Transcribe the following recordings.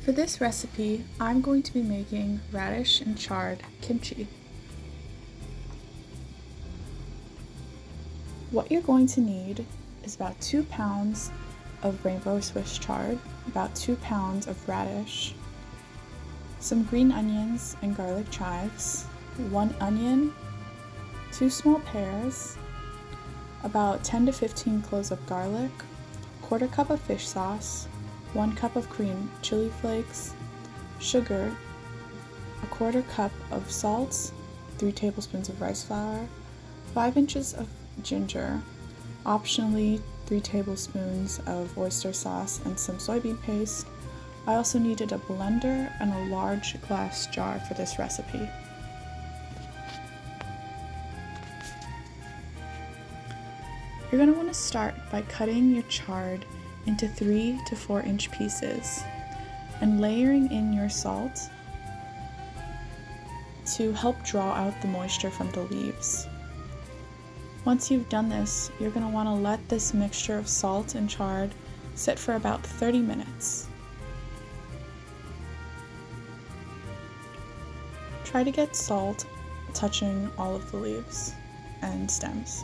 For this recipe, I'm going to be making radish and chard kimchi. What you're going to need is about 2 pounds of rainbow Swiss chard, about 2 pounds of radish, some green onions and garlic chives, 1 onion, 2 small pears, about 10 to 15 cloves of garlic, 1/4 cup of fish sauce, 1 cup of cream chili flakes, sugar, 1/4 cup of salt, 3 tablespoons of rice flour, 5 inches of ginger, optionally 3 tablespoons of oyster sauce and some soybean paste. I also needed a blender and a large glass jar for this recipe. You're going to want to start by cutting your chard into 3 to 4 inch pieces and layering in your salt to help draw out the moisture from the leaves. Once you've done this, you're going to want to let this mixture of salt and chard sit for about 30 minutes. Try to get salt touching all of the leaves and stems.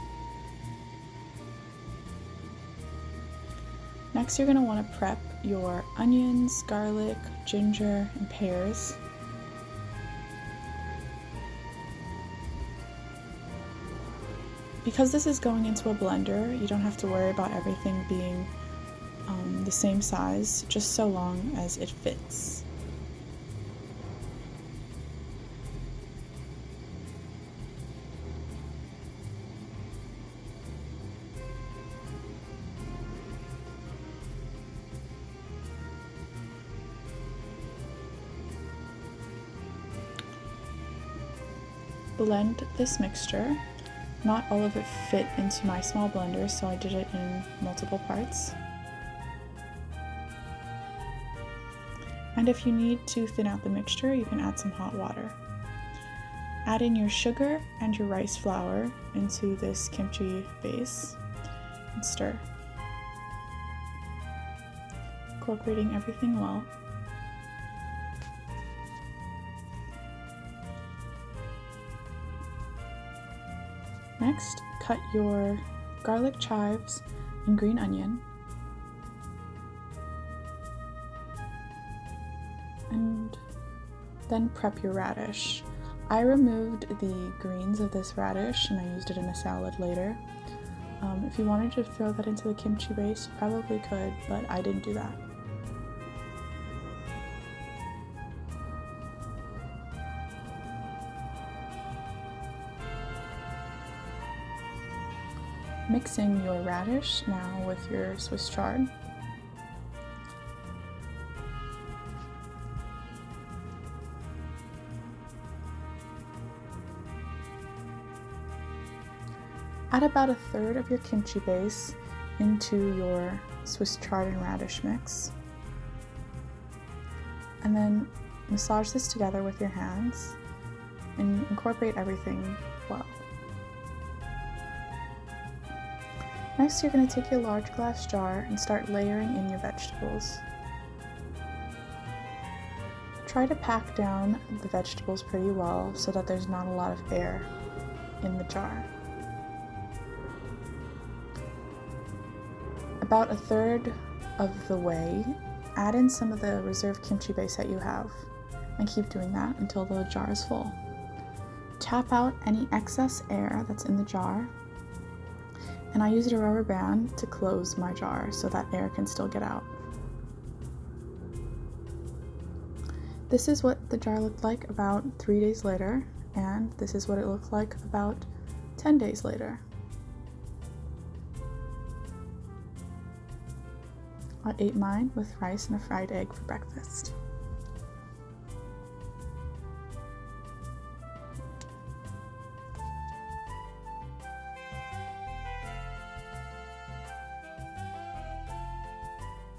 Next, you're going to want to prep your onions, garlic, ginger, and pears. Because this is going into a blender, you don't have to worry about everything being the same size, just so long as it fits. Blend this mixture. Not all of it fit into my small blender, so I did it in multiple parts. And if you need to thin out the mixture, you can add some hot water. Add in your sugar and your rice flour into this kimchi base and stir, incorporating everything well. Next, cut your garlic chives and green onion, and then prep your radish. I removed the greens of this radish and I used it in a salad later. If you wanted to throw that into the kimchi base, you probably could, but I didn't do that. Mixing your radish now with your Swiss chard. Add about 1/3 of your kimchi base into your Swiss chard and radish mix. And then massage this together with your hands and incorporate everything well. Next, you're going to take your large glass jar and start layering in your vegetables. Try to pack down the vegetables pretty well so that there's not a lot of air in the jar. About 1/3 of the way, add in some of the reserved kimchi base that you have and keep doing that until the jar is full. Tap out any excess air that's in the jar, and I used a rubber band to close my jar so that air can still get out. This is what the jar looked like about 3 days later, and this is what it looked like about 10 days later. I ate mine with rice and a fried egg for breakfast.